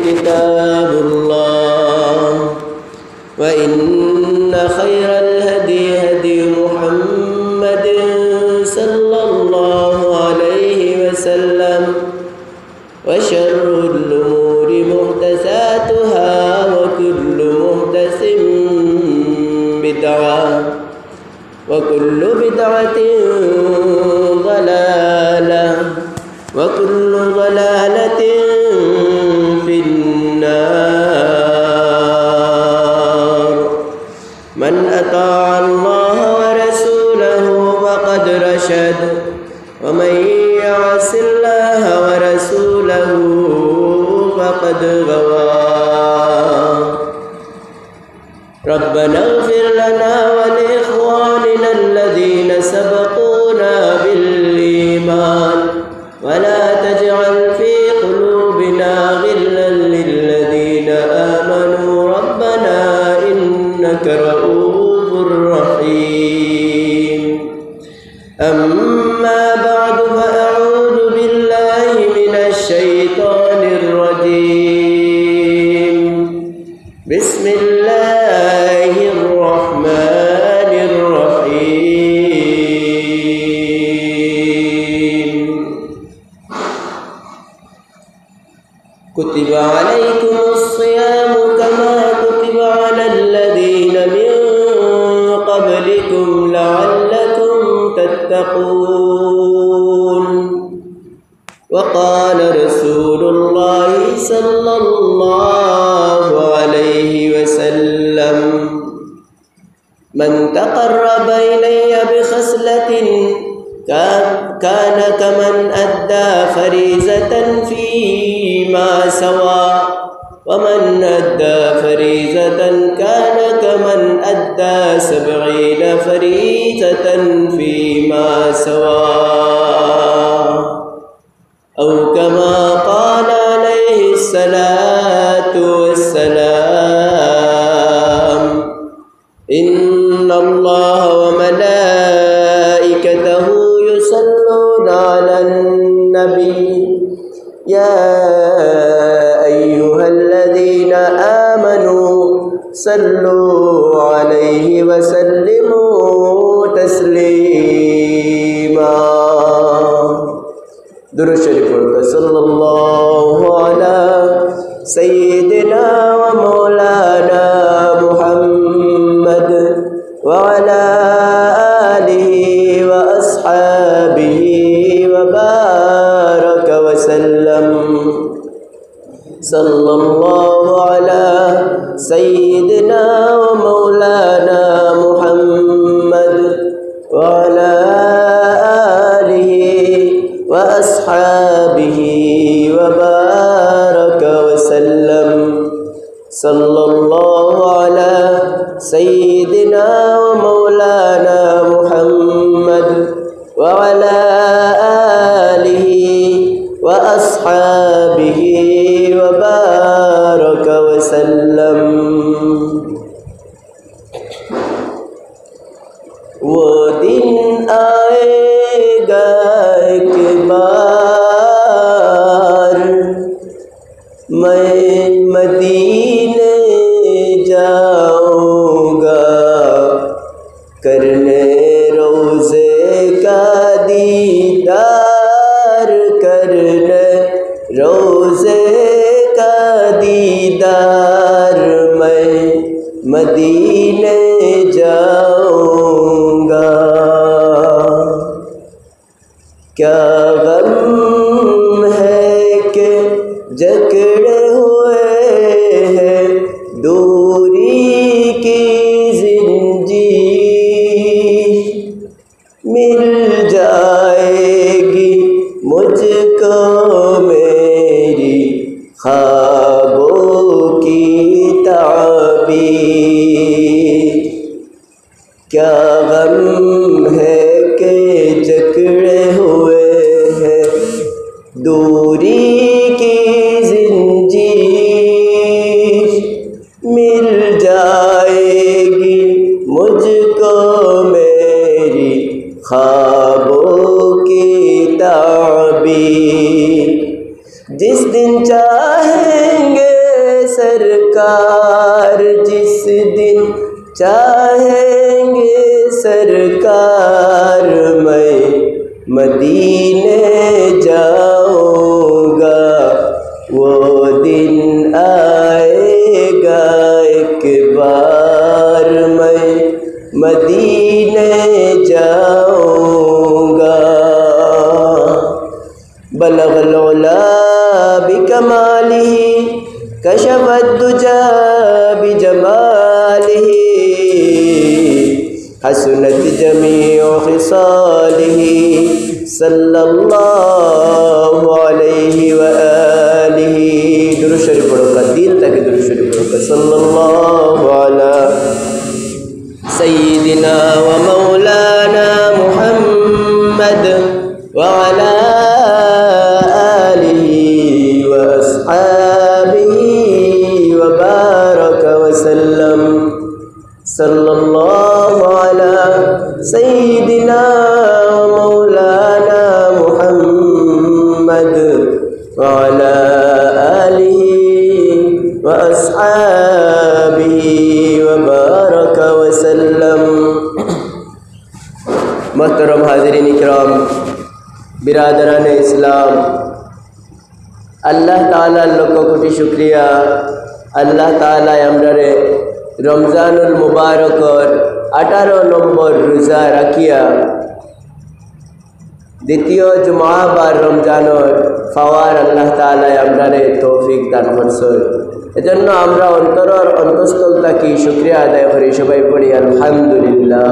كتاب الله وإن خير الهدي هدي محمد صلى الله عليه وسلم وشر الأمور محدثاتها وكل محدث بدعة وكل بدعة ضلالة وكل ضلالة في النار. من أطاع الله ورسوله فقد رشد ومن يعص الله ورسوله فقد غوى. ربنا اغفر لنا ولإخواننا الذين سبقونا بالإيمان ولا تجعل في قلوبنا غلا للذين آمنوا ربنا إنك رؤوف رحيم. أما بعد فأعوذ بالله من الشيطان الرجيم. بسم الله الرحمن الرحيم. كتب عليكم الصيام كما كتب على الذين من قبلكم لعلكم تتقون. وقال رسول الله صلى الله عليه وسلم من تقرب إلي بخصلة كان كمن أدى فريضة فيما سوى ومن أدى فريضة كان كمن أدى 70 فريضة فيما سوى أو كما قال عليه الصلاة والسلام. إن الله وملائكته يصلون على النبي يا أيها الذين آمنوا صلوا عليه وسلموا تسليما. درود شریف پڑھو सल्लल्लाहु अला सय्यिदिना व मौलाना मुहम्मद व अला आलिहि व अस्हाबिहि व बारक व सल्लम. सल्लल्लाहु अला सय्यिदिना व मौलाना मुहम्मद व अला وأصحابه وبارك وسلم. صلى الله على سيدنا ومولانا محمد وعلى آله وأصحابه وبارك وسلم. वो दिन आएगा एक बार मैं मदीने जाऊंगा करने रोज़े का दीदार करने रोज़े का दीदार मैं मदीने जाऊंगा. क्या गम है कि जकड़े हुए हैं दूरी की ज़ंजीर. मिल जाएगी मुझको मेरी ख्वाबों की ताबीर. क्या गम है कि जकड़े हुए हैं दूरी की ज़ंजीर. मिल जाएगी मुझको मेरी ख्वाबों की ताबीर. जिस दिन चाहेंगे सरकार, जिस दिन चाहेंगे सरकार, मैं मदीने जाऊंगा। वो दिन आएगा एक बार, मैं मदीने जाऊंगा। बलगल उला बिकमालिही, कशफद दुजा बिजमालिही, हसनत जमीउ खिसालिही, सल्लल्लाहु अलैहि व आलिही। दुरूद शरीफ पढ़ो का दिल तक, दुरूद शरीफ पढ़ो का। सल्लल्लाहु अला सय्यिदिना व मौलाना मुहम्मद व अला आलिही व अस्हाबिही व बारक व सल्लम। सल्लल्लाहु अला सय्यिदिना व मौलाना मुहम्मद व अला आलिही व अस्हाबिही व बारक व सल्लम। मोहतरम हाज़रीन इकराम, बिरादरान इस्लाम, अल्लाह ताला लक्ष कोटी शुक्रिया। अल्लाह ताला हमरे रमजानुल मुबारकर 18 नम्बर रोजा राखिया द्वितीय जुमाबार रमजानर फावार अल्लाह ताला हमरे तौफिक दान करछन। एजন্য আমরা অন্তরের অন্তঃস্থল থেকে শুকরিয়া আদায় করি। সবাই পড়ি আলহামদুলিল্লাহ।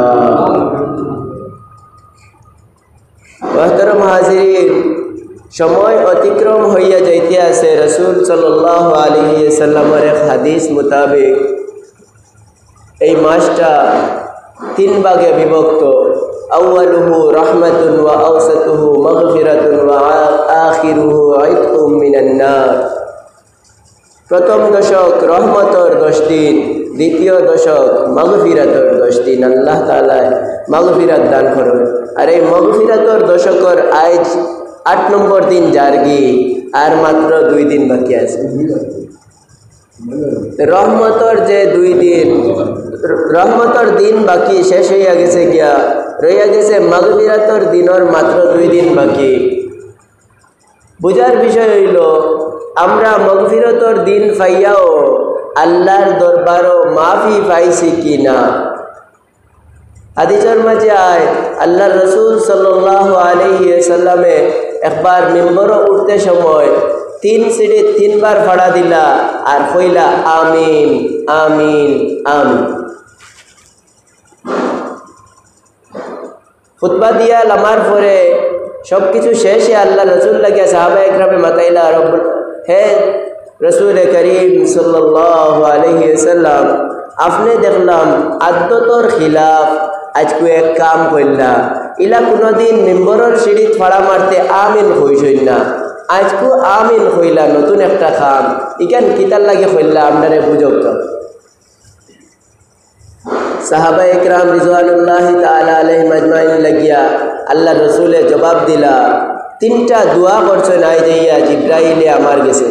मोहतरम हाज़रीन, समय अतिक्रम हইয়া যাইতে আছে। रसूल सल्लल्लाहु अलैहि वसल्लमेर एक हादिस मुताबिक এই মাসটা 3 ভাগে বিভক্ত। আউয়ালুহু রাহমাতুন ওয়া আওসাতুহু মাগফিরাতুন ওয়া আখিরুহু ইতকুম মিনান নার। প্রথম দশক রহমতর 10 দিন, দ্বিতীয় দশক মাগফিরাতর 10 দিন। আল্লাহ তাআলা মাগফিরাত দান করেন। আর এই মাগফিরাতর দশকর আজ 8 নম্বর দিন জারগি, আর মাত্র 2 দিন বাকি আছে। রহমতর যে 2 দিন, রহমতর দিন বাকি শেষ হইয়া গেছে গিয়া, রইয়া গেছে মাগফিরাতর দিনের মাত্র 2 দিন বাকি। বুঝার বিষয় হইল আমরা মাগফিরাতর দিন পাইয়াও আল্লাহর দরবারও মাফি পাইছি কিনা। হাদিসের মাঝে আয় আল্লাহ রসুল সাল্লাল্লাহু আলাইহি ওয়াসাল্লামে একবার মিম্বরে উঠতে সময় 3 সিঁড়ি 3 বার ফাড়া দিলা আর কইলা আমিন আমিন আমিন। খুতবা দিয়া লামার পরে সব কিছু শেষে আল্লাহ রসুল লাগিয়া সাহাবা একরামে মাতাইলা, হে রসুল করিম সাল্লাল্লাহু আলাইহি ওয়াসাল্লাম, আপনি দেখলাম আদতর খিলাফ আজকে এক কাম করলা, ইলা কোনোদিন মেম্বরের সিঁড়িত ফাড়া মারতে আমিন হইসই না, আজকু আমিন হইলা নতুন একটা খাম, ইকান কিতার লাগে হইলা আপনারে বুঝক। সাহাবা একরাম রিজওয়ানুল্লাহি তাআলা আলাইহিম আজমাইন লাগিয়া আল্লাহ রসুলের জবাব দিলা, 3টা দোয়া করছেন আই যাইয়া জিব্রাইলে আমার গেছে।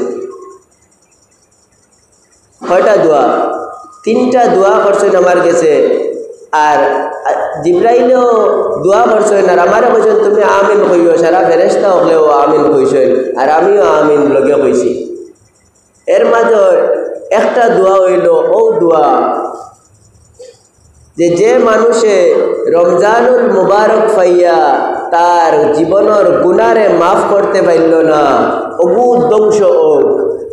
কয়টা দোয়া? 3টা দোয়া করছেন আমার গেছে, আর জিব্রাইলেও দোয়া করছেন, আর আমারে কইছেন তুমি আমিন কইও, সারা ফেরেশতা হলেও আমিন কইছেন, আর আমিও আমিন লগে কইছি। এর মাঝে একটা দোয়া হইল ও দোয়া যে মানুষে রমজানুল মুবারক পাইয়া তার জীবনের গুনারে মাফ করতে পারল না, অবু ধ্বংস হোক।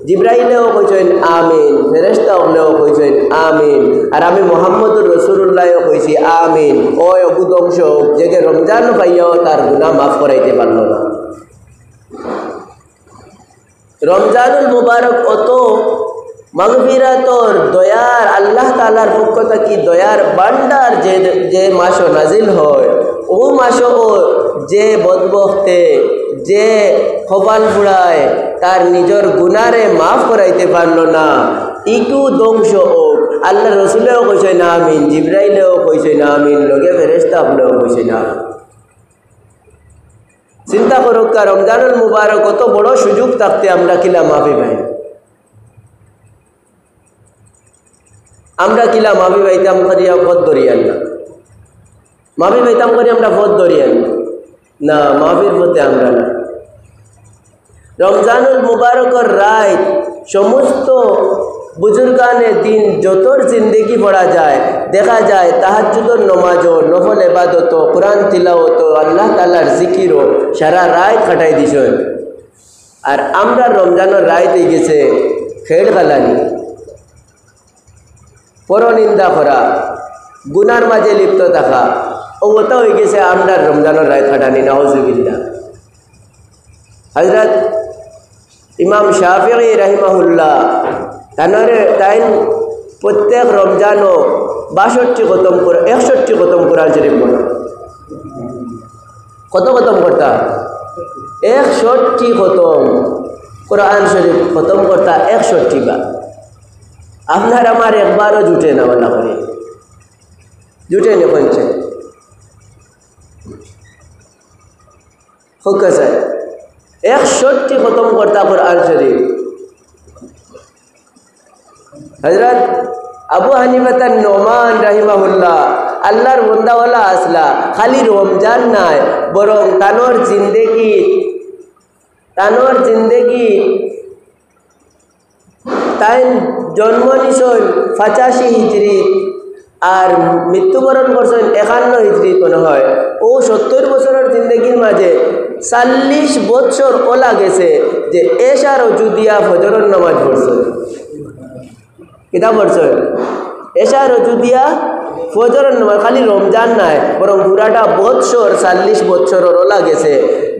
জিব্রাইলেও কইছেন আমিন, ফেরেশতা হলেও কইছেন আমিন, আর আমি মুহাম্মদুর রাসূলুল্লাহও কইছি আমিন। ওই অবু ধ্বংস হোক যে রমজান পাইয়াও তার গুনাহ মাফ করাইতে পারল না। রমজানুল মুবারক অত মাগফিরাতর দয়ার আল্লাহ তাআলার পক্ষ থেকে দয়ার ভান্ডার যে মাসও নাজিল হয়, ও মাসও যে বদবখতে যে কপাল ফুড়ায় তার নিজের গুনারে মাফ করাইতে পারল না, ইটু ধ্বংস হোক। আল্লাহ রসুলেও কইছে না আমিন, জিব্রাইলেও কইছে না আমিন, লগে ফেরেশতা আপনিও কইছে না। চিন্তা করুক, রমজানুল মুবারক কত বড় সুযোগ থাকতে আমরা কিলা মাফি পাই। আমরা কিলা মাবি বাইতাম করি পথ ধরিয়ান না, মাবি বাইতাম করি আমরা পথ ধরিয়ান না, মাবির পথে আমরা না। রমজানুল মুবারকর রাত সমস্ত বুজুর্গানে দিন যতর জিন্দগি পড়া যায়, দেখা যায় তাহাজ্জুদের নমাজও, নফল ইবাদত, কোরআন তিলাওয়াত, আল্লাহ তাআলার জিকিরও সারা রাত কাটাই দিছেন। আর আমরা রমজানের রাত হয়ে গেছে খেল খেলানি, পরনিন্দা করা, গুনার মাঝে লিপ্ত থাকা, ওটা হয়ে গেছে আমরা রমজানের রাত কাটানি। নাউজুবিল্লাহ। হযরত ইমাম শাফিঈ রাহিমাহুল্লাহ তাই প্রত্যেক রমজানও 62 খতম করে 61 খতম কোরআন শরীফ পড়া। কত খতম করতা? 61 খতম কোরআন শরীফ খতম করতা 61 বার। আপনার আমার একবারও জুটে না, বলা করে জুটে নি কইছে হোক স্যার 61 খতম করতা কোরআন শরীফ। হযরত আবু হানিফা নোমান রাহিমাহুল্লাহ আল্লাহর বন্দাওয়ালা আসলা, খালি রমজান নাই বরং তানোর জিন্দেগি তাই জন্ম নিছেন 85 হিজরি আর মৃত্যুবরণ করছেন 51 হিজরি মনে হয়। ও 70 বছরের জিন্দগির মাঝে 40 বছর ওলা গেছে যে এশা রজু দিয়া ফজরের নামাজ পড়ছেন। কিতাব পড়ছেন এশা রজু দিয়া ফজরের নামাজ, খালি রমজান নাই বরং পুরাটা বৎসর 40 বছরের ওলা গেছে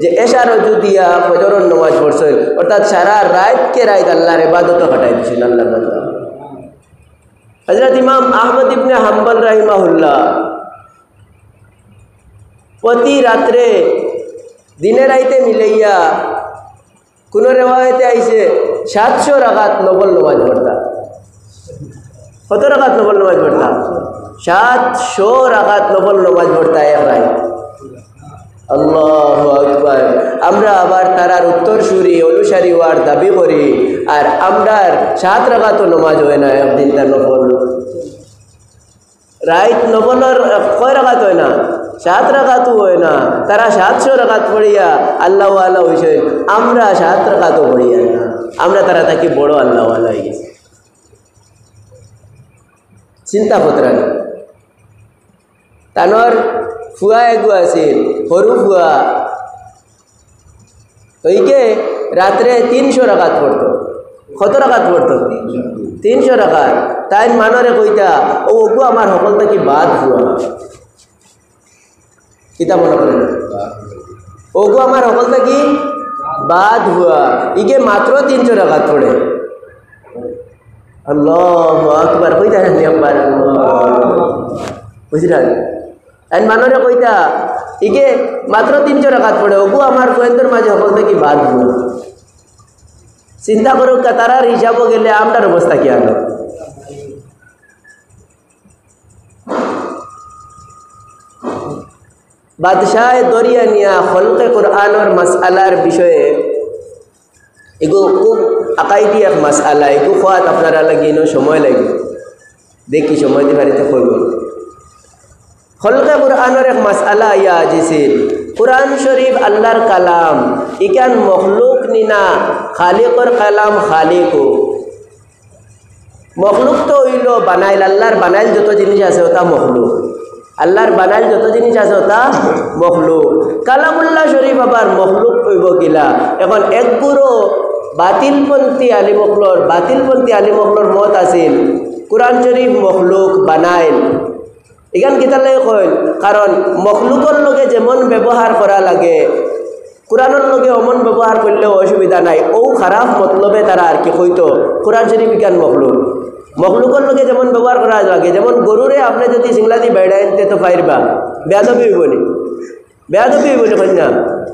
যে এশা রজু দিয়া ফজরের নামাজ পড়ছেন। অর্থাৎ সারা রাতকে রাত আল্লাহর ইবাদত কাটাই দিয়েছেন আল্লাহর বান্দা। হযরত ইমাম আহমদ ইবনে হাম্বল রাহিমাহুল্লাহ প্রতি রাত্রে দিনে রাইতে মিলাইয়া কোন রেওয়ায়েতে আইছে 700 রাকাত নফল নামাজ পড়তা। কত রাকাত নফল নামাজ পড়তা? 700 রাকাত নফল নামাজ পড়তা এক রাত। আল্লাহু আকবার। আমরা আবার তারার উত্তরসূরি অনুসারী হওয়ার দাবি করি, আর আমরার 7 রাকাত নামাজ হয় না একদিন তার নফল। রাত নফলের কয় রাকাত হয় না? 7 রাকাতও হয় না। তারা 700 রাকাত পড়িয়া আল্লাহ ওয়ালা হয়েছে, আমরা 7 রাকাতও পড়িয়া না। আমরা তারা তাকে বড় আল্লাহ ওয়ালা হয়ে গেছে। চিন্তা করতেন তানোর ফুয়া এগু আছিল, সরু ফুয়া, ওইকে রাত্রে 300 রাকাত পড়তো। কত রাকাত পড়তো? 300 রাকাত। তাই মানরে কইতা ও ওগু আমার সকল থেকে বাদ ফুয়া। কিতা মনে করেন? ওগু আমার সকল থেকে বাদ হুয়া, ইকে মাত্র 300 রাকাত পড়ে। আল্লাহু আকবার কইতা না একবার বুঝলেন? তাই মানরে কইতা ইকে মাত্র 300 রাকাত পড়ে, ওগু আমার কোয়েন্দ্রের মাঝে সকল থেকে বাদ হুয়া। চিন্তা করুক তারার হিসাবও গেলে আমরার অবস্থা কি আনো? বাদশাহ দরিয়ানিয়া খলকে কোরআনের মাসআলার বিষয়ে এগো খুব আকাইদি এক মাসআলা, এগো খোয়াত আপনারা লাগিয়ে সময় লাগে, দেখি সময় দিয়ে বাড়িতে করব। খলকে কোরআনের এক মাসআলা ইয়া আজিছিল, কোরআন শরীফ আল্লাহর কালাম, ইকান মখলুক নিনা খালিকর কালাম খালিকও। মখলুক তো হইল বানাইল, আল্লাহর বানাইল যত জিনিস আছে ওটা মখলুক, আল্লাহর বানাইল যত জিনিস আছে ওটা মখলুক। কালামুল্লাহ শরীফ আবার মখলুক হইব কিলা? এখন একগুরো বাতিলপন্থী আলিমকলর মত আছিল কোরআন শরীফ মখলুক বানাইল। এখান কিতালাই কইল কারণ মখলুকর লগে যেমন ব্যবহার করা লাগে কোরআনের লগে অমন ব্যবহার করলেও অসুবিধা নাই। ও খারাপ মতলবে তারা আর কি কইতো কোরআন শরীফ ইকান মখলুক। মখলুকর লগে যেমন ব্যবহার করা লাগে, যেমন গরুরে আপনি যদি সিংলা দিয়ে বাইরে আনতে তো পাইরবা, বেয়াদবি হইব নি? বেয়াদবি হইব নি? কন্যা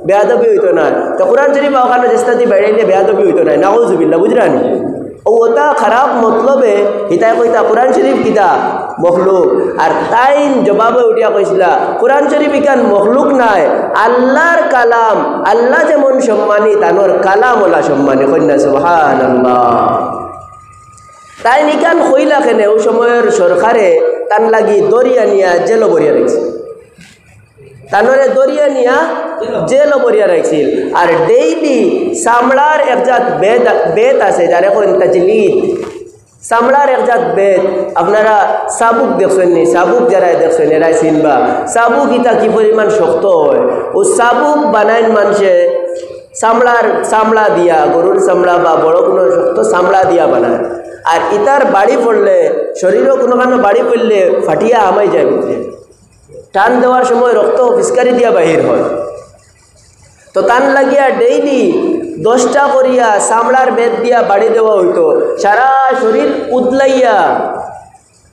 বেয়াদবি হইতো না। তো কোরআন শরীফ ওখানে চেষ্টা দিয়ে বাইরে আনলে বেয়াদবি হইতো না। নাউজুবিল্লাহ, বুঝলেন? ও ওটা খারাপ মতলবে হিতায় কইতা কোরআন শরীফ কিতা মখলুক। আর তাই জবাবে উঠিয়া কইছিলা কোরআন শরীফ ইকান মখলুক নাই, আল্লাহর কালাম। আল্লাহ যেমন সম্মানী তানোর কালাম ওলা সম্মানী। কন্যা সুবহানাল্লাহ। তাই নিকান হইলা কেনে ওই সময়ের সরকারে তান লাগি দরিয়া নিয়া জেল বরিয়া রাখছে, তানরে দরিয়া নিয়া জেল বরিয়া রাখছিল। আর ডেইলি চামড়ার একজাত বেত আছে যার এখন তাজলিদ, চামড়ার একজাত বেত। আপনারা চাবুক দেখছেন নি? চাবুক যারা দেখছেন এরাই চিনবা। চাবুক ইটা কি পরিমাণ শক্ত হয়। ও চাবুক বানাইন মানুষে চামড়া দিয়া, গরুর চামড়া বা বড় কোনো শক্ত চামড়া দিয়া বানায়। আর ইতার বাড়ি পড়লে, শরীরও কোনোখানে বাড়ি পড়লে ফাটিয়া আমাই যায় বুঝলে, টান দেওয়ার সময় রক্ত ফিসকারি দিয়া বাহির হয়। তো তান লাগিয়া ডেইলি 10টা করিয়া চামড়ার বেত দিয়া বাড়ি দেওয়া হইতো, সারা শরীর উদলাইয়া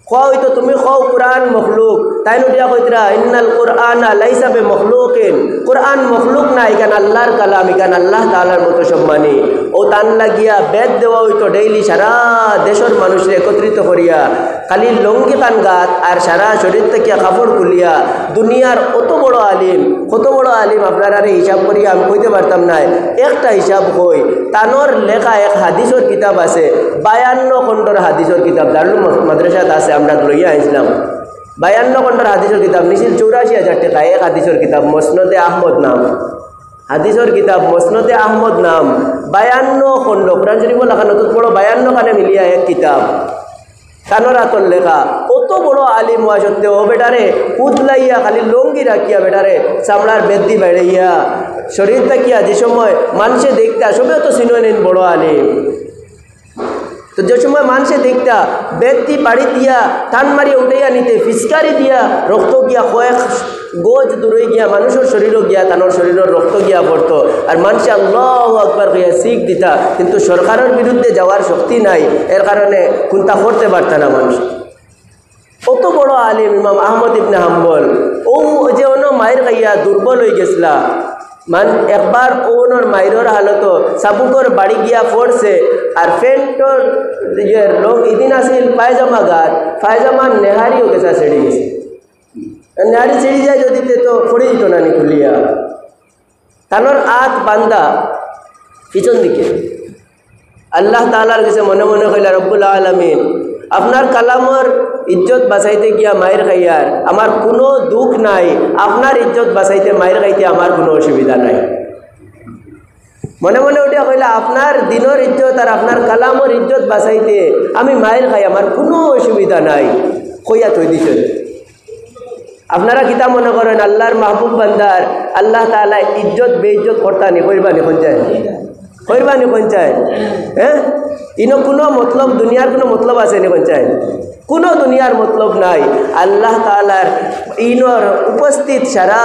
খাওয়া হইতো। তুমি খাও কোরআন মখলুক, তাই নটিয়া কইতরা ইন্নাল কোরআন লাইসা বে মখলুকিন, কোরআন মখলুক না, ইকান আল্লাহর কালাম, ইকান আল্লাহ তাআলার মতো সম্মানী। ও তান লাগিয়া বেত দেওয়া হইতো ডেইলি সারা দেশের মানুষের একত্রিত করিয়া, খালি লঙ্গি কান গাত আর সারা শরীর থেকে কাপড় খুলিয়া। দুনিয়ার কত বড় আলিম আপনারা হিসাব করিয়া আমি কইতে পারতাম না। একটা হিসাব কই, তানোর লেখা এক হাদিসের কিতাব আছে, 52 খণ্ডর হাদিসের কিতাব, দারুল মাদ্রাসাত আছে, আমরা লইয়া আইছিলাম। 52 খণ্ডর হাদিসের কিতাব, নিছিল 84,000 টাকা এক হাদিসের কিতাব, মসনদে আহমদ নাম হাদিসের কিতাব, মসনদে আহমদ নাম, 52 খণ্ড, কোরআন শরীফ লেখা নতুন বড় 52 খানে মিলিয়া এক কিতাব, তানোর হাতর লেখা। কত বড় আলিম হওয়া সত্ত্বেও ও বেটারে উদলাইয়া খালি লঙ্গি রাখিয়া বেটারে চামড়ার বেদি বেড়াইয়া শরীর থাকিয়া যে সময় মানুষে দেখতা, সবেও তো চিনো নেন বড় আলিম। তো যে সময় মানুষে দেখতা বেদি পাড়ি দিয়া টান মারিয়া উঠাইয়া নিতে, ফিসকারি দিয়া রক্ত গিয়া কয়েক গোজ দূরে গিয়া মানুষের শরীরও গিয়া তানোর শরীরের রক্ত গিয়া পড়তো। আর মানুষে আল্লাহু আকবার কইয়া শিখ দিতা, কিন্তু সরকারের বিরুদ্ধে যাওয়ার শক্তি নাই, এর কারণে কোনটা করতে পারত না মানুষ। কত বড় আলিম ইমাম আহমদ ইবনে হাম্বল, ও যে অন্য মায়ের খাইয়া দুর্বল হয়ে গেছিলা, একবার ওনার মায়ের হালত চাবুকর বাড়ি গিয়া পড়ছে। আর প্যান্টর লোক ইদিন আসিল পায়জামা গাত, পায়জামার নেহারিও গেছা ছেড়ে গেছে, নেহারি ছেড়ে যায় যদি তো পড়ে দিত না নি খুলিয়া। তানোর আত বান্দা পিছন দিকে। আল্লাহ তাআলার কাছে মনে মনে কইলা, রব্বুল আলামিন আপনার কালামর ইজ্জত বাঁচাইতে গিয়া মায়ের খাইয়ার আমার কোনো দুঃখ নাই, আপনার ইজ্জত বাঁচাইতে মায়ের খাইতে আমার কোনো অসুবিধা নাই। মনে মনে উঠিয়া কইলা, আপনার দিনের ইজ্জত আর আপনার কালামর ইজ্জত বাঁচাইতে আমি মায়ের খাই, আমার কোনো অসুবিধা নাই, কইয়া তৈ দিছে। আপনারা কিতা মনে করেন আল্লাহর মাহবুব বান্দার আল্লাহ তাআলা ইজ্জত বেইজ্জত করতানি কইবানি কোন চায়, কইবানি কোন চায়? হ্যাঁ, ইনো কোনো মতলব, দুনিয়ার কোনো মতলব আছে নি কোন চায়? কোনো দুনিয়ার মতলব নাই। আল্লাহ তাআলার ইনর উপস্থিত সারা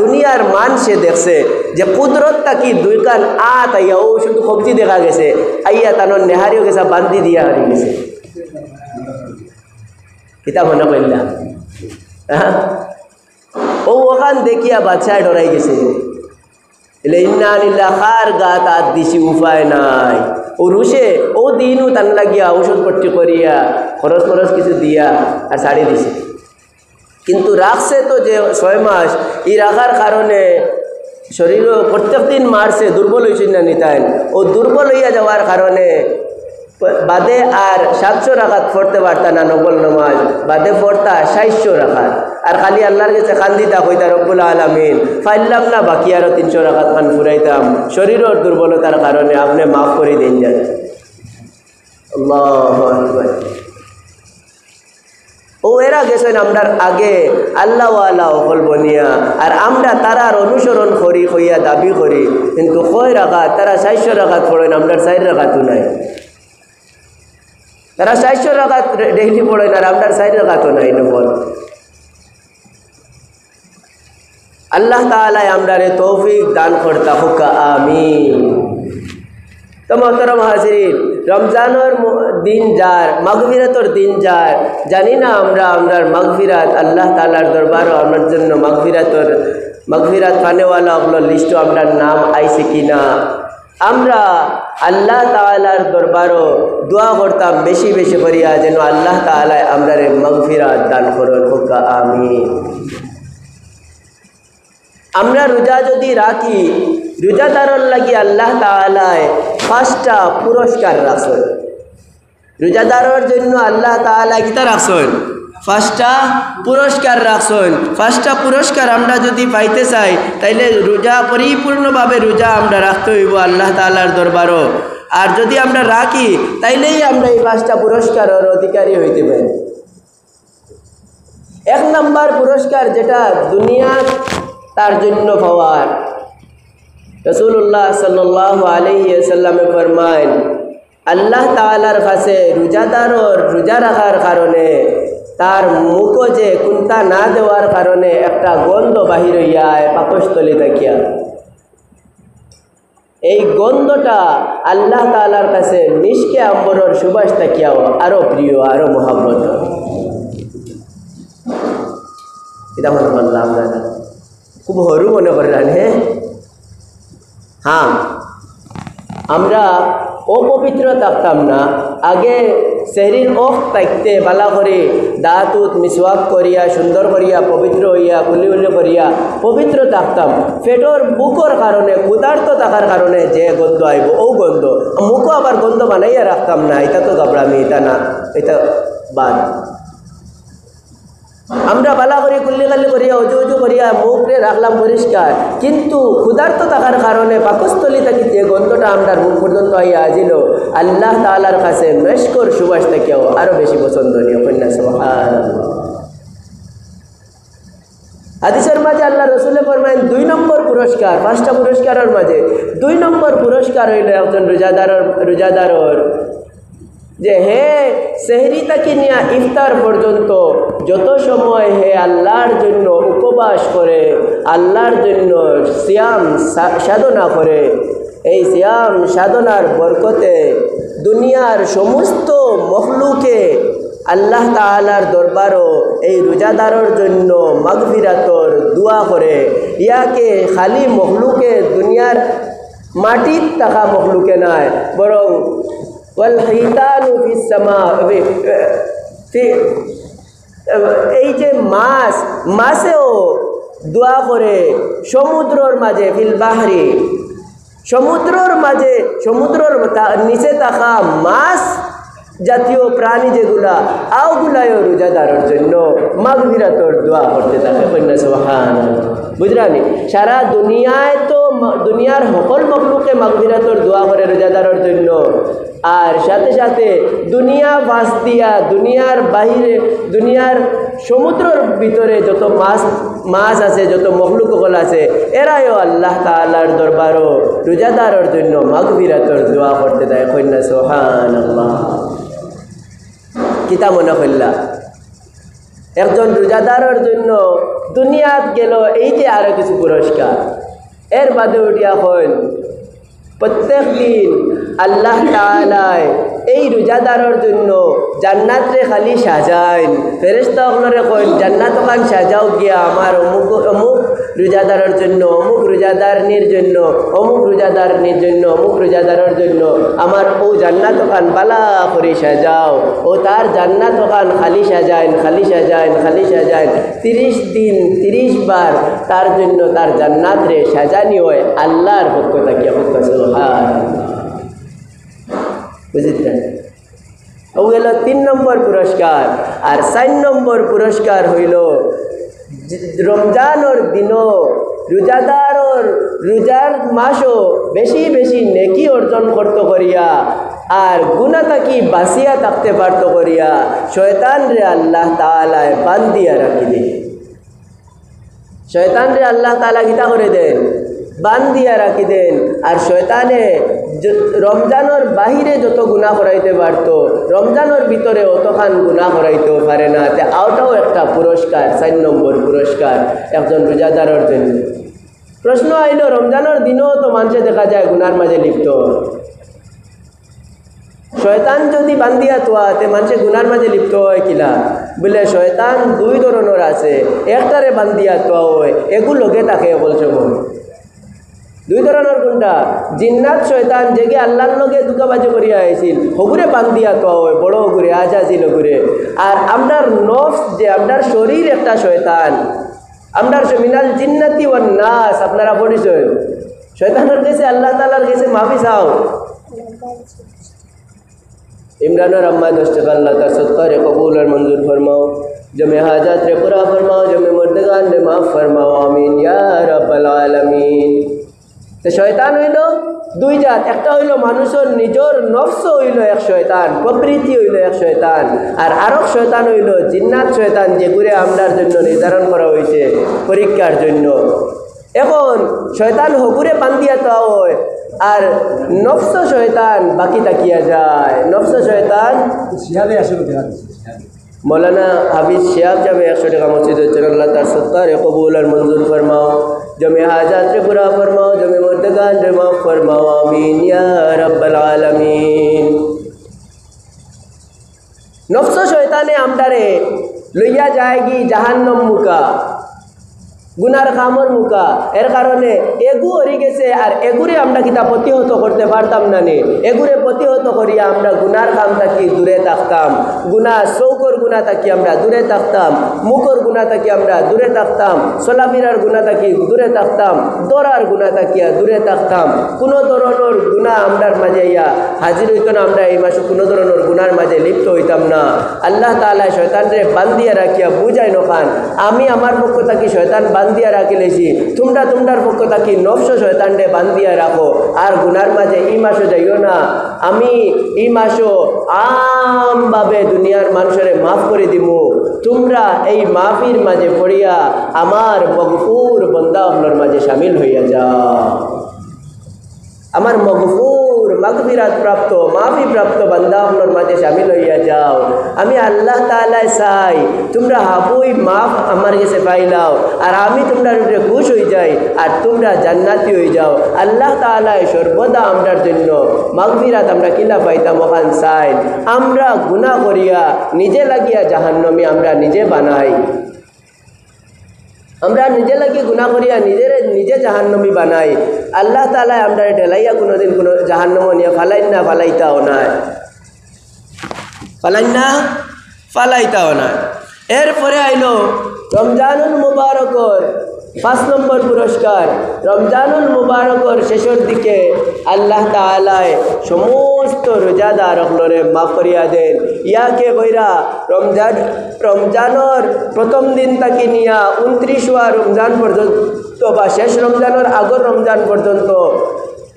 দুনিয়ার মানুষে দেখছে যে কুদরতটা কি, দুই কান আত আইয়া ও শুধু সবজি দেখা গেছে, আইয়া তানোর নেহারিও গেছে বান্দি দিয়া হারিয়ে গেছে। কিতা মনে করলা? হ্যাঁ, ও ওখান দেখিয়া বাচ্চায় ডরাই গেছে, এলে ইন্না লিল্লাহ খার গাত আত দিছি উপায় নাই। ও রুষে ও দিনও তান লাগিয়া ঔষধপট্টি করিয়া খরচ কিছু দিয়া আর ছাড়ি দিছে। কিন্তু রাখছে তো যে 6 মাস, এই রাখার কারণে শরীরও প্রত্যেক দিন মারছে, দুর্বল হয়েছিল না নিতাইন। ও দুর্বল হইয়া যাওয়ার কারণে বাদে আর 700 রাকাত পড়তে পারতা না, নকল নামাজ বাদে পড়তা 600 রাকাত। আর খালি আল্লাহর কাছে কান্দিতা, কইতা রব্বুল আলামিন ফাইলাম না, বাকি আরো 300 রাকাত মান ফুরাইতাম, শরীরের দুর্বলতার কারণে আপনি মাফ করে দিন যান। আল্লাহু আকবার। ও এরা গেছেন আমরার আগে আল্লাহওয়ালা হল বনিয়া, আর আমরা তারার অনুসরণ করি হইয়া দাবি করি, কিন্তু কয় রাকাত তারা 600 রাকাত পড়েন, আমরা 4 রাকাতও নাই। তারা 600 রাকাত ডেইলি পড়েন আর আমরা 4 রাকাতও নাই নফল। আল্লাহ তাআলা আমরারে তৌফিক দান করতা হোক, আমিন। তো মোহতরম হাজিরিন, রমজানের দিন যার, মাগফিরাতর দিন যার, জানি না আমরা আমরার মাগফিরাত আল্লাহ তাআলার দরবারও আমার জন্য মাগফিরাত পানেওয়ালা হলো লিস্টও আমরার নাম আইছে কিনা। আমরা আল্লাহ তাআলার দরবারও দোয়া করতাম বেশি বেশি করিয়া, যেন আল্লাহ তাআলা আমরারে মাগফিরাত দান করেন হোক, আমিন। আমরা রোজা যদি রাখি, রোজাদারর লাগি আল্লাহ তাআলা 5টা পুরস্কার রাখেন। রোজাদারের জন্য আল্লাহ তাআলা কিতা রাখছেন? 5টা পুরস্কার রাখছেন। 5টা পুরস্কার আমরা যদি পাইতে চাই তাইলে রোজা পরিপূর্ণভাবে রোজা আমরা রাখতে হইব আল্লাহ তাআলার দরবারও। আর যদি আমরা রাখি তাইলেই আমরা এই 5টা পুরস্কারের অধিকারী হইতে পারি। 1 নম্বর পুরস্কার যেটা দুনিয়া তার জন্য পাওয়ার, রাসূলুল্লাহ সাল্লাল্লাহু আলাইহি ওয়াসাল্লামে ফরমায় আল্লাহ তাআলার কাছে রোজাদারর রোজা রাখার কারণে তার মুখ যে কুন্তা না দেওয়ার কারণে একটা গন্ধ বাহির হইয়ায় পাকস্থলী থাকিয়া, এই গন্ধটা আল্লাহ তাআলার কাছে মিশকে আম্বরের সুবাস থাকিয়াও আরো প্রিয়, আরো মহব্বত। এটা মনে করলাম না, খুব হরু মনে করলেন। হ্যাঁ, আমরা অপবিত্র থাকতাম না। আগে শরীর থাকতে বালা করে দাঁত মিসওয়াক করিয়া সুন্দর করিয়া পবিত্র হইয়া কুলি উলি করিয়া পবিত্র থাকতাম। পেটর বুকর কারণে ক্ষুধার্ত থাকার কারণে যে গন্ধ আইব ও গন্ধ, মুখও আবার গন্ধ বানাইয়া রাখতাম না। এটা তো গাবড়ামি, এটা না, এটা বাদ। আমরা বালা করি কুল্লি কাল্লি করিয়া উজু উজু করিয়া মুখে রাখলাম পরিষ্কার, কিন্তু ক্ষুধার্ত থাকার কারণে পাকস্থলী থেকে যে গন্ধটা আমরা মুখ পর্যন্ত আইয়া আজিল আল্লাহ তাআলার কাছে মেশকর সুবাস থেকেও আরো বেশি পছন্দনীয়। কন্যা সুবহানাল্লাহ। হাদিসের মাঝে আল্লাহ রসুলে ফরমায়েন 2 নম্বর পুরস্কার, 5টা পুরস্কারের মাঝে 2 নম্বর পুরস্কার হইল একজন রোজাদারর যে হে সেহরি থেকে নিয়ে ইফতার পর্যন্ত যত সময় হে আল্লাহর জন্য উপবাস করে, আল্লাহর জন্য সিয়াম সাধনা করে, এই সিয়াম সাধনার বরকতে দুনিয়ার সমস্ত মখলুকে আল্লাহ তাআলার দরবারও এই রোজাদারের জন্য মাগফিরাতর দোয়া করে। ইয়াকে খালি মখলুকে দুনিয়ার মাটির থাকা মখলুকে নয়, বরং ওয়াল-হিতানু ফিস-সামা, এই যে মাছেও দোয়া করে সমুদ্রের মাঝে, ফিল বাহরি, সমুদ্রের মাঝে, সমুদ্রের নিচে থাকা মাছ জাতীয় প্রাণী যেগুলা আওগুলায়ও রোজাদারের জন্য মাগফিরাতর দোয়া করতে থাকে। কন্যা সুবহানাল্লাহ। বুঝলানি? সারা দুনিয়ায় তো দুনিয়ার সকল মখলুকে মাগফিরাতর দোয়া করে রোজাদারের জন্য, আর সাথে সাথে দুনিয়া বাস দিয়া দুনিয়ার বাহিরে দুনিয়ার সমুদ্রের ভিতরে যত মাছ আছে, যত মখলুক সকল আছে, এরাও আল্লাহ তাআলার দরবারও রোজাদারের জন্য মাগফিরাতর দোয়া করতে দেয়। কন্যা সুবহানাল্লাহ। কিতা মনে করলা? একজন রোজাদারের জন্য দুনিয়াত গেল এই যে আরো কিছু পুরস্কার, এর বাদে উঠিয়া হন প্রত্যেক দিন আল্লাহ তাআলা এই রোজাদারের জন্য জান্নাতরে খালি সাজাইন। ফেরেশতাগণরে কইন জান্নাত খান সাজাও গিয়া আমার অমুক অমুক রোজাদারের জন্য, অমুক রোজাদারনির জন্য, অমুক রোজাদারনির জন্য, অমুক রোজাদারের জন্য আমার ও জান্নাত খান বালা করে সাজাও। ও তার জান্নাত খান খালি সাজাইন, খালি সাজাইন, খালি সাজাইন। 30 দিন 30 বার তার জন্য তার জান্নাতরে সাজানি হয় আল্লাহর পক্ষ থেকে। বুঝলেন? ও গেল 3 নম্বর পুরস্কার। আর 4 নম্বর পুরস্কার হইল রমজানের দিনও রোজাদারর রোজার মাসও বেশি বেশি নেকি অর্জন করতে করিয়া আর গুনাহ থাকি বাঁচিয়া থাকতে পারত করিয়া শয়তান রে আল্লাহ তাআলা বান্ধিয়া রাখি দেন। শয়তান রে আল্লাহ তাআলা কিতা করে দেন? বান্ধিয়া রাখি দেন। আর শয়তানে রমজানের বাহিরে যত গুনাহ করাইতে পারত, রমজানের ভিতরে অতখান গুনাহ করাইতেও পারে না। আওটাও একটা পুরস্কার, 4 নম্বর পুরস্কার একজন রোজাদারের জন্য। প্রশ্ন আইল, রমজানের দিনও তো মানুষে দেখা যায় গুনার মাঝে লিপ্ত। শয়তান যদি বান্ধিয়া তোয়াতে মানুষে গুনার মাঝে লিপ্ত হয় কিলা? বলে শয়তান 2 ধরনের আছে। একটারে বান্ধিয়া তোয়া হয়, এগুলোকে তাকে বলছে 2 ধরনের কোনটা? জিন্নাত শয়তান যেগে আল্লাহর লগে দুকাবাজি করিয়া আইছিল, হগুরে বান্ধিয়া তোয়া হয়, বড় হগুরে আজাজিল হগুরে। আর আমরার নফস যে আমরার শরীর একটা শয়তান, আমরার মিনাল জিন্নাতি ওয়ান নাস, আপনারা পড়িছেন। শয়তানের কাছে আল্লাহ তাআলার কাছে মাফি চাও। इमरान और अम्मा 10 টাকা अल्लाह तार सदका रे कबूल और मंजूर फरमाओ। जमे हाजत रे पूरा फरमाओ, जमे मुर्दगान रे माफ़ फरमाओ, आमीन या रब्बल आलमीन। तो शयतान हইল দুই জাত, একটা হইল মানুষের নিজের নফস হইল এক শয়তান, প্রকৃতি হইল এক শয়তান, আর আরেক শয়তান হইল জিন্নাত শয়তান, যেগুলো আমরার জন্য নির্ধারণ করা হয়েছে পরীক্ষার জন্য। এখন শয়তান হকুরে বান্ধিয়া তো হয়, আর নফস শয়তান বাকি তাকিয়া যায়। নফস শয়তান শিয়াবে আসলে मौलाना हाफिज शिहाब जब 100 টাকা मस्जिद अल्लाह तार सदका रे कबूल और मंजूर फरमाओ, जमे हाजत रे पूरा फरमाओ, जमे मुर्दगान रे माफ़ फरमाओ, आमीन या रब्बल आलमीन। नफ्स शैताने आमदारे लइया जाएगी जहान्नम मुका, गुनार खामर मुका। एर कारणे एगु हरि गेছে, আর এগুরে আমরা কিতা প্রতিহত করতে পারতাম না নে। এগুরে প্রতিহত করিয়া আমরা গুনার কাম থাকি দূরে থাকতাম, গুনাহ চৌকর গুনাহ থাকি আমরা দূরে থাকতাম, মুখর গুনাহ থাকি আমরা দূরে থাকতাম, চলাফেরার গুনাহ থাকি দূরে থাকতাম, দরার গুনাহ থাকি দূরে থাকতাম। কোনো ধরনের গুনাহ আমরার মাঝে ইয়া হাজির হইতো না। আমরা এই মাসে কোনো ধরনের গুনার মাঝে লিপ্ত হইতাম না। আল্লাহ তাআলা শয়তানরে বান্ধিয়া রাখিয়া বুঝাই নখান, আমি আমার পক্ষ থাকি শয়তান বান্ধিয়া রাখি লেছি, তোমরা তোমরার পক্ষ থাকি নফস শয়তানরে বান্ধিয়া রাখো, আর গুনার মাঝে ই মাসও যাইও না। আমি ই মাসও আমভাবে দুনিয়ার মানুষের মাফ করে দিমু। তোমরা এই মাফির মাঝে পড়িয়া আমার মগফুর বন্দা আপনার মাঝে শামিল হইয়া যাও। আমার মগফুর মাগফিরাত প্রাপ্ত মাফি প্রাপ্ত বান্দা আপনার মাঝে শামিল হইয়া যাও। আমি আল্লাহ তাআলা চাই তোমরা হাবুই মাফ আমার কাছে পাইলাও, আর আমি তোমরা উপরে খুশ হয়ে যাই, আর তোমরা জান্নাতি হয়ে যাও। আল্লাহ তাআলা সর্বদা আমরার জন্য মাগফিরাত আমরা কিলা পাইতাম ওখান চাই। আমরা গুনাহ করিয়া নিজে লাগিয়া জাহান্নামী আমরা নিজে বানাই, আমরা নিজে লাগি গুনাহ করিয়া নিজে জাহান্নামী বানাই। আল্লাহ তাআলা আমরা ঢেলাইয়া কোনোদিন কোনো জাহান্নাম নিয়ে ফালাইন না, ফালাইতাও না, ফালাইন না, ফালাইতাও না। এরপরে আইলো রমজানুল মুবারকর 5 নম্বর পুরস্কার। রমজানুল মুবারকর শেষের দিকে আল্লাহ তাআলা সমস্ত রোজাদার হলরে মাফ করিয়া দেন। ইয়াকে কইরা রমজানের প্রথম দিন থেকে নিয়া 29 রমজান পর্যন্ত বা শেষ রমজানের আগর রমজান পর্যন্ত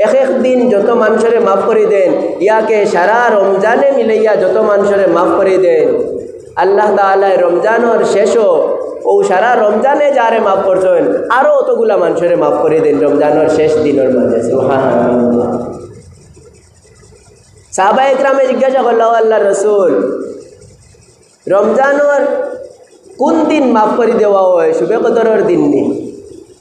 এক এক দিন যত মানুষের মাফ করে দেন, ইয়াকে সারা রমজানে মিলাইয়া যত মানুষের মাফ করে দেন আল্লাহ তাআলা রমজানের শেষও ও সারা রমজানে যারে মাফ করছেন আরও অতগুলা মানুষের মাফ করে দেন রমজানের শেষ দিনের মাঝে। সুবহানাল্লাহ। সাহাবায়ে ইকরামে জিজ্ঞাসা করল, আল্লাহর রাসূল রমজানের কোন দিন মাফ করে দেওয়া হয়? শুবে কদরের দিন নি?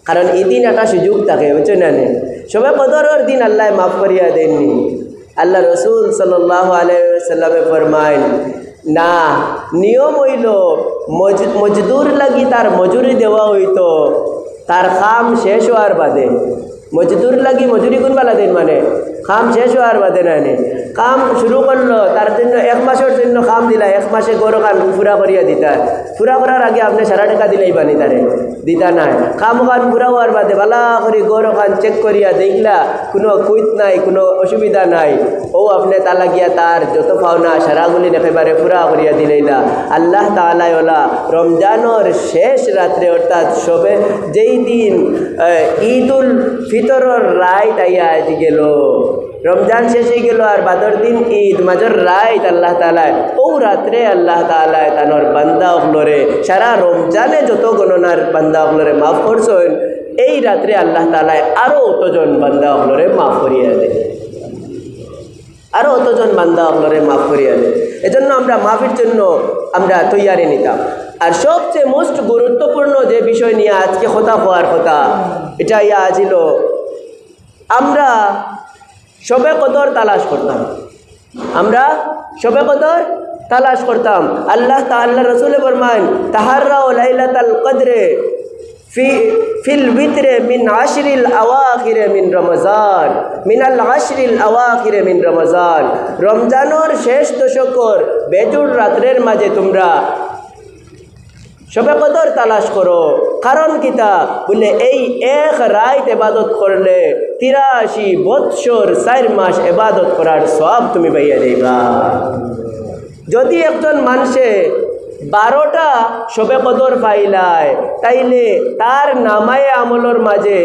কারণ এই দিন একটা সুযোগ থাকে, বুঝছেন না? শুবে কদরের দিন আল্লাহ মাফ করিয়া দেননি। আল্লাহ রাসূল সাল্লাল্লাহু আলাইহি ওয়াসাল্লামে ফরমায়, না, নিয়ম হইল মজদুর লাগি তার মজুরি দেওয়া হইতো তার কাম শেষ হওয়ার বাদে। মজদুর লাগি মজুরি কোন বেলা দেন, মানে কাম শেষ হওয়ার বাদে না। কাম শুরু করলো তার জন্য 1 মাসের জন্য কাম দিলা, 1 মাসে গরো কান পুরা করিয়া দিতা। পুরা করার আগে আপনি সারা টাকা দিলেই বানি তারে দিতা নাই। কাম কান পুরা হওয়ার বাদে বালা করে গরো কান চেক করিয়া দেখলা কোনো কুইত নাই, কোনো অসুবিধা নাই, ও আপনি তালা গিয়া তার যত পাওনা সারাগুলি একেবারে পুরা করিয়া দিলেইলা। আল্লাহ তাআলা ওলা রমজানের শেষ রাত্রে অর্থাৎ সবে যেই দিন ঈদুল ফিতরের রাত আইয়া গেল, রমজান শেষ হয়ে গেল আর বাদর দিন ঈদ, মাজর রাত আল্লাহ তাআলা ও রাত্রে আল্লাহ তাআলা তানোর বান্দা হলরে সারা রমজানে যত গণনার বান্দা হলরে মাফ করছেন, এই রাত্রে আল্লাহ তাআলা আরও অতজন বান্দা হলরে মাফ করিয়া দেয়, আরও অতজন বান্দা হলরে মাফ করিয়া দেয়। এজন্য আমরা মাফির জন্য আমরা তৈয়ারি নিতাম। আর সবচেয়ে মোস্ট গুরুত্বপূর্ণ যে বিষয় নিয়ে আজকে কথা হওয়ার কথা, এটা ইয়া আছিল আমরা শবে কদর তালাশ করতাম। আমরা শবে কদর তালাশ করতাম। আল্লাহ তাআলা রাসূলে ফরমান, তাহাররাউ লাইলাতাল কদরে ফিল বিতরে মিন আশরিল আওয়াখিরে মিন রমজান, মিনাল আশরিল আওয়াখিরে মিন রমজান। রমজানের শেষ দশকর বেজুর রাত্রের মাঝে তোমরা শবে কদর তালাশ করো। কারণ কিতা বলে, এই এক রাত ইবাদত করলে 83 বৎসর 4 মাস ইবাদত করার সওয়াব তুমি পাইয়া যাইবা। যদি একজন মানুষে 12টা শবে কদর পাইলায় তাইলে তার নামায়ে আমলের মাঝে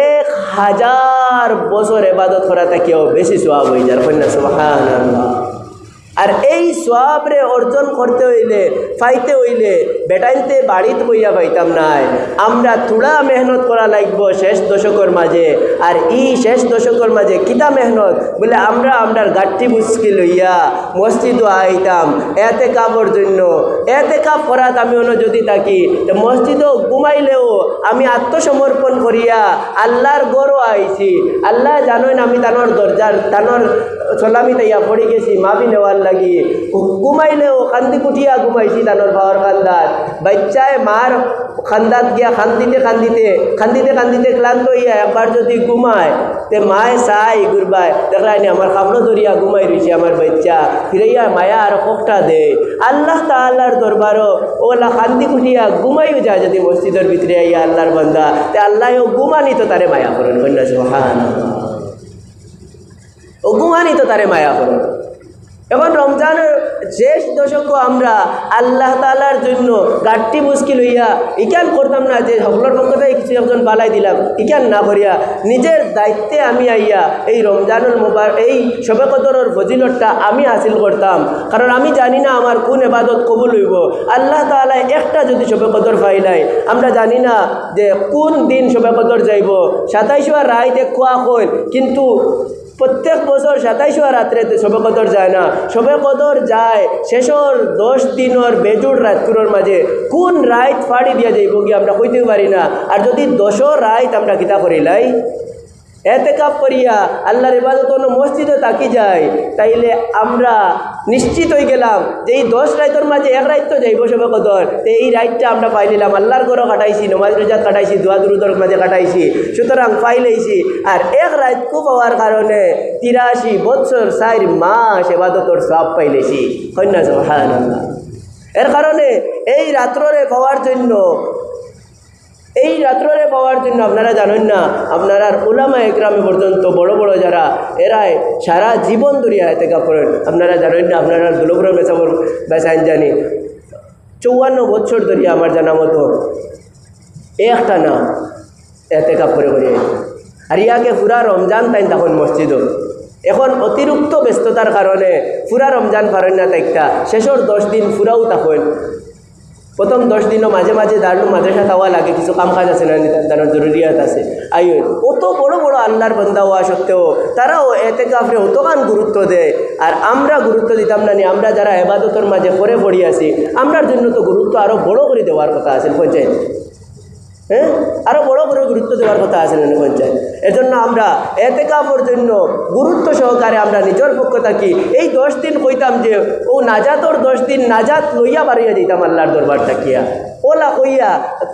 1000 বছর ইবাদত করা থেকেও বেশি সওয়াব হয়ে যায়। সুবহানাল্লাহ। আর এই সওয়াবরে অর্জন করতে হইলে পাইতে হইলে বেটাইতে বাড়িতে বইয়া পাইতাম নাই, আমরা থোড়া মেহনত করা লাগবো শেষ দশকের মাঝে। আর এই শেষ দশকের মাঝে কিতা মেহনত বলে আমরা আমরার গাঠি মুশকিল হইয়া মসজিদও আইতাম এতেকাফের জন্য। এতেকাফ করাত আমি অন্য যদি থাকি তো মসজিদও ঘুমাইলেও আমি আত্মসমর্পণ করিয়া আল্লাহর গড়ও আইছি। আল্লাহ জানোই না আমি তানোর দরজার তানোর সলামি তাইয়া পড়ে গেছি মাবি নেওয়ার লাগি, ঘুমাইলেও কান্দি কুটিয়া ঘুমাইছি তানোর পাওয়ার খান্দাত। বাচ্চায় মার খান্দাত গিয়া খান্দিতে ক্লান্ত হইয়া একবার যদি ঘুমায় তে মায় চাই ঘুরবায় দেখলাইনি আমার কাপড় ধরিয়া ঘুমাই রয়েছে আমার বাচ্চা, ফিরাইয়া মায়া আর কোকটা দেয়। আল্লাহ তাআলার দরবারও ওলা খান্দি কুটিয়া ঘুমাইও যায় যদি মসজিদের ভিতরে আইয়া আল্লাহর বান্দা তে আল্লাহও ঘুমানি তো তারে মায়া করেন। কন্যা সুবহানাল্লাহ। ও ঘুমানি তো তারে মায়া করেন। এখন রমজানের শেষ দশকও আমরা আল্লাহ তাআলার জন্য গাঠটি মুশকিল হইয়া ইকান করতাম না যে সকলের পক্ষ থেকে কিছু একজন বালাই দিলাম, ইকান না করিয়া নিজের দায়িত্বে আমি আইয়া এই রমজানুল মুবারক এই শবে কদরের ফজিলতটা আমি হাসিল করতাম। কারণ আমি জানি না আমার কোন ইবাদত কবুল হইব। আল্লাহ তাআলা একটা যদি শবে কদর পাইলাই আমরা জানি না যে কোন দিন শবে কদর যাইব। 27 রাইতে খোয়া কইল কিন্তু প্রত্যেক বছর 27 রাত্রে শবে কদর যায় না। শবে কদর যায় শেষর 10 দিনের বেজুড় রাতগুলোর মাঝে কোন রাত ফাড়ি দিয়া যাইব কি আমরা কইতেও পারি না। আর যদি 10 রাত আমরা কিতা করিলাই এতেকাফ করিয়া আল্লাহর ইবাদত মসজিদে তাকি যায় তাইলে আমরা নিশ্চিত হয়ে গেলাম যে এই 10 রাতের মাঝে এক রাত তো যাইব শবে কদর। তো এই রাতটা আমরা পাই নিলাম, আল্লাহর ঘরও কাটাইছি, নমাজ রোজাত কাটাইছি, দোয়া দুরুদের মাঝে কাটাইছি, সুতরাং পাইলেইছি। আর এক রাত কু পাওয়ার কারণে 83 বছর 4 মাস ইবাদতর সওয়াব পাইলেছি। কন্যা সুবহানাল্লাহ। এর কারণে এই রাত্রে পাওয়ার জন্য আপনারা জানেন না আপনারা উলামা একরামে পর্যন্ত বড় বড় যারা এরাই সারা জীবন ধরিয়া এতেকাফ করেন। আপনারা জানেন না আপনারা দুলপুরের মেসাবর বেসাইন জানি 54 বছর ধরিয়া আমার জানা মতো একটা না এতেকাফ করে আর ইয়াকে পুরা রমজান তাই তখন মসজিদও। এখন অতিরিক্ত ব্যস্ততার কারণে পুরা রমজান পারেন না তাইটা শেষর 10 দিন পুরাও তখন প্রথম 10 দিনও মাঝে মাঝে দাঁড়ানো মাদ্রাসা খাওয়া লাগে, কিছু কাম কাজ আছে না তার জরুরিয়াত আছে। আইন অত বড় বড় আল্লাহর বান্দা হওয়া সত্ত্বেও তারাও এতেকাফে অতগান গুরুত্ব দেয়। আর আমরা গুরুত্ব দিতাম না, আমরা যারা ইবাদতের মাঝে পড়ে পড়ি আছি আমরার জন্য তো গুরুত্ব আরও বড় করে দেওয়ার কথা আছে পঞ্চায়েত। আরও বড় করে গুরুত্ব দেওয়ার কথা আছে না পঞ্চায়েত। এজন্য আমরা এতেকাফের জন্য গুরুত্ব সহকারে আমরা নিজের পক্ষ থাকি এই 10 দিন কইতাম যে ও নাজাতর 10 দিন নাজাত লইয়া বাড়িয়া দিতাম আল্লাহর দরবার থাকিয়া ওলা কইয়া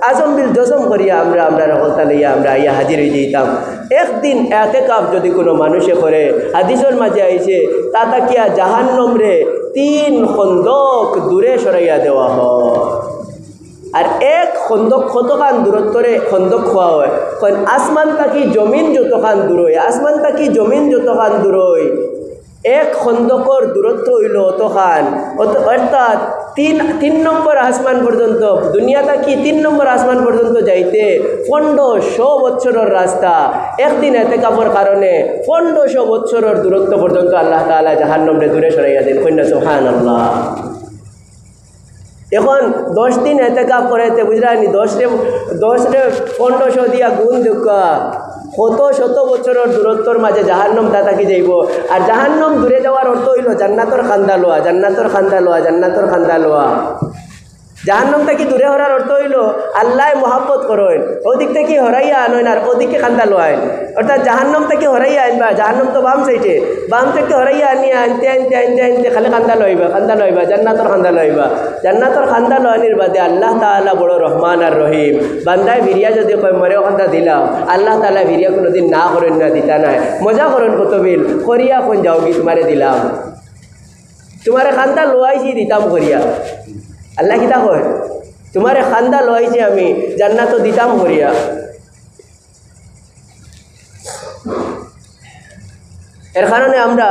আজম বিল জসম করিয়া আমরা রহলতা লইয়া আমরা ইয়া হাজির হয়ে দিতাম। একদিন এতেকাফ যদি কোনো মানুষে করে হাদিসের মাঝে আইছে তা তাকিয়া জাহান্নামরে 3 খন্দক দূরে সরাইয়া দেওয়া হয়। আর এক খন্দক কতখান দূরত্বরে খন্দক খোয়া হয় কারণ আসমান তাকি জমিন যতখান দূর হয়, আসমান তাকি জমিন যতখান দূর হয় এক খন্দকর দূরত্ব হইল অতখান। অর্থাৎ 3 নম্বর আসমান পর্যন্ত দুনিয়া তাকি 3 নম্বর আসমান পর্যন্ত যাইতে 1500 বছরের রাস্তা। একদিন এতেকাফের কারণে 1500 বছরের দূরত্ব পর্যন্ত আল্লাহ তাআলা জাহান্নামরে দূরে সরাইয়া দেন। কন্যা সুবহানাল্লাহ। এখন 10 দিন এতেকাফ করাইতে বুঝলানি 10 1500 দিয়া গুণ দেখা কত শত বছরের দূরত্বর মাঝে জাহান্নাম তা থাকি যাইব। আর জাহান্নাম দূরে যাওয়ার অর্থ হইল জান্নাতর খান্দা লওয়া, জান্নাতর খান্দা লওয়া, জান্নাতর খান্দা লওয়া। জাহান্নাম থেকে দূরে হরার অর্থ হইল আল্লাহ মহাব্বত করেন, ওদিক থেকে হরাইয়া আনইন আর ওদিকে খান্দা লোয়াইন। অর্থাৎ জাহান্নাম থেকে হরাইয়া আনবা, জাহান্নাম তো বাম সাইডে, বাম থেকে হরাইয়া আনিয়া আনতে আনতে আনতে আনতে খালি খান্দা লইবা জান্নাতর খান্দা লইবা। জান্নাতর খান্দা লোয়ানির বাদে আল্লাহ তাআলা বড় রহমান আর রহিম। বান্দায় ভিরিয়া যদি কয় মরেও খান্দা দিলাম, আল্লাহ তাআলা ভিরিয়া কোনোদিন না করেন না, দিতা নাই। মজা করেন কত বিল করিয়া কোন যাও কি তোমারে দিলাম, তোমারে খান্দা লোয়াইছি দিতাম করিয়া। আল্লাহ কিতা কয় তোমারে খান্দা লইছি আমি জান্নাত দিতাম করিয়া। এর কারণে আমরা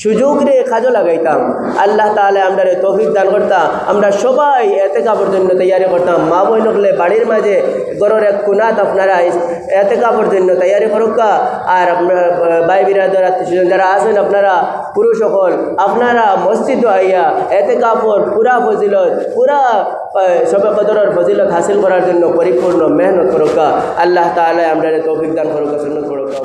সুযোগ রে কাজও লাগাইতাম। আল্লাহ তাআলা আমরা তৌফিক দান করতাম, আমরা সবাই এতেকাফের জন্য তৈয়ারি করতাম। মা বোন হলে বাড়ির মাঝে গড়ের এক কোনাত আপনারা এতেকাফের জন্য তৈয়ারি করুকা। আর আপনার ভাই বিরাদর আত্মীয় যারা আছেন আপনারা পুরুষ সকল আপনারা মসজিদ আইয়া এতেকাফর পুরা ফজিলত পুরা সবে কদরের ফজিলত হাসিল করার জন্য পরিপূর্ণ মেহনত করুকা। আল্লাহ তাআলা আমরা তৌফিক দান করুকা, সুন্নত করুকা।